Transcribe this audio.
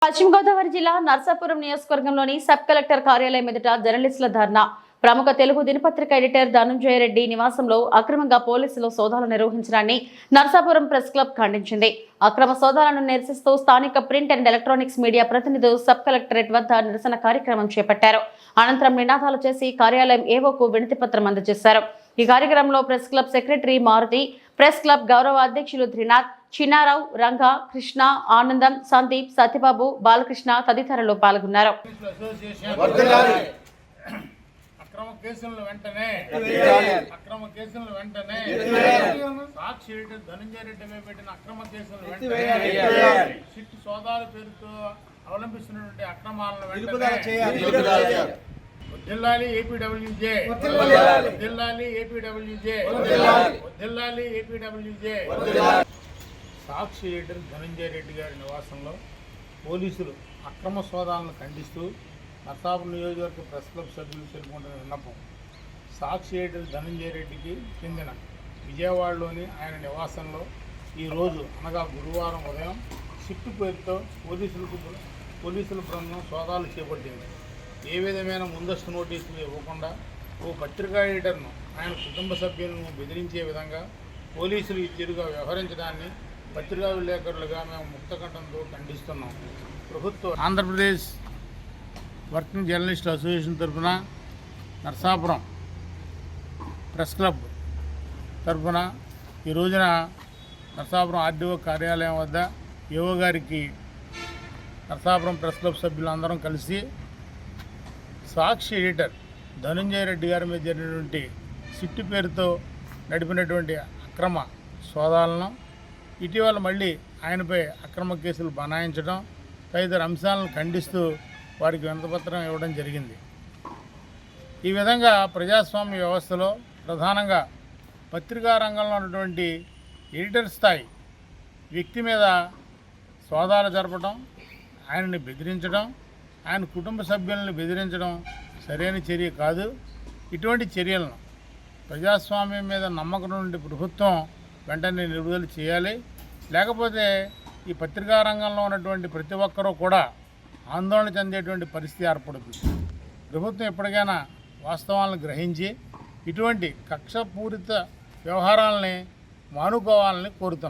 పశ్చిమ గోదావరి జిల్లా నర్సాపురం నియోజకవర్గంలోని సబ్ కలెక్టర్ కార్యాలయం ఎదుట జర్నలిస్టుల ధర్నా. ప్రముఖ తెలుగు దినపత్రిక ఎడిటర్ ధనంజయ రెడ్డి నివాసంలో అక్రమంగా పోలీసులు సోదాలు నిర్వహించడాన్ని నర్సాపురం ప్రెస్ క్లబ్ ఖండించింది. అక్రమ సోదాలను నిరసిస్తూ స్థానిక ప్రింట్ అండ్ ఎలక్ట్రానిక్స్ మీడియా ప్రతినిధులు సబ్ కలెక్టరేట్ వద్ద నిరసన కార్యక్రమం చేపట్టారు. అనంతరం నినాదాలు చేసి కార్యాలయం ఏవోకు వినతి పత్రం అందజేశారు. ఈ కార్యక్రమంలో press club secretary Maruti, press club గౌరవ అధ్యక్షులు త్రినాథ్, చిన్నారావు, రంగా, కృష్ణ, ఆనందం, సందీప్, సత్యబాబు, బాలకృష్ణ తదితరులు పాల్గొన్నారు. అక్రమ కేసులను వెంటనే సాక్షి ఎడిటర్ ధనంజయ రెడ్డిపై పెట్టిన అక్రమ కేసులను వెంటనే సిట్ సోదాల పేరుతో అవలంబిస్తున్నటువంటి అక్రమాలను వెంటనే జిల్లాలి ఏపీడబ్ల్యూజే సాక్షి ఎడిటర్ ధనంజయ రెడ్డి గారి నివాసంలో పోలీసులు అక్రమ సోదాలను ఖండిస్తూ నర్సాపురం నియోజకవర్గ ప్రెస్ క్లబ్ సభ్యులు తెలుపుకుంటున్న విన్నపం. సాక్షి ఎడిటర్ ధనంజయ రెడ్డికి చెందిన విజయవాడలోని ఆయన నివాసంలో ఈరోజు అనగా గురువారం ఉదయం షిఫ్ట్ పేరుతో పోలీసుల బృందం సోదాలు చేపట్టింది. ఏ విధమైన ముందస్తు నోటీసులు ఇవ్వకుండా ఓ పత్రికా ఎడిటర్ను ఆయన కుటుంబ సభ్యులను బెదిరించే విధంగా పోలీసులు ఈ తీరుగా వ్యవహరించడాన్ని పత్రికా విలేకరులుగా మేము ముక్తకంఠంతో ఖండిస్తున్నాం. ప్రభుత్వం ఆంధ్రప్రదేశ్ వర్కింగ్ జర్నలిస్ట్ అసోసియేషన్ తరఫున నర్సాపురం ప్రెస్ క్లబ్ తరఫున ఈ రోజున నర్సాపురం ఆర్డీఓ కార్యాలయం వద్ద ఏఓ గారికి నర్సాపురం ప్రెస్ క్లబ్ సభ్యులందరం కలిసి సాక్షి ఎడిటర్ ధనంజయ రెడ్డి గారి మీద జరిగినటువంటి సిట్టు పేరుతో నడిపినటువంటి అక్రమ సోదాలను, ఇటీవల మళ్ళీ ఆయనపై అక్రమ కేసులు బనాయించడం తదితర అంశాలను ఖండిస్తూ వారికి వినతిపత్రం ఇవ్వడం జరిగింది. ఈ విధంగా ప్రజాస్వామ్య వ్యవస్థలో ప్రధానంగా పత్రికా రంగంలో ఉన్నటువంటి ఎడిటర్ స్థాయి వ్యక్తి మీద సోదాలు జరపడం, ఆయనని బెదిరించడం, ఆయన కుటుంబ సభ్యులను బెదిరించడం సరైన చర్య కాదు. ఇటువంటి చర్యలను ప్రజాస్వామ్యం మీద నమ్మకం నుండి ప్రభుత్వం వెంటనే నిలుపుదల చేయాలి. లేకపోతే ఈ పత్రికా రంగంలో ఉన్నటువంటి ప్రతి ఒక్కరూ కూడా ఆందోళన చెందేటువంటి పరిస్థితి ఏర్పడుతుంది. ప్రభుత్వం ఎప్పటికైనా వాస్తవాలను గ్రహించి ఇటువంటి కక్షపూరిత వ్యవహారాలని మానుకోవాలని కోరుతున్నాం.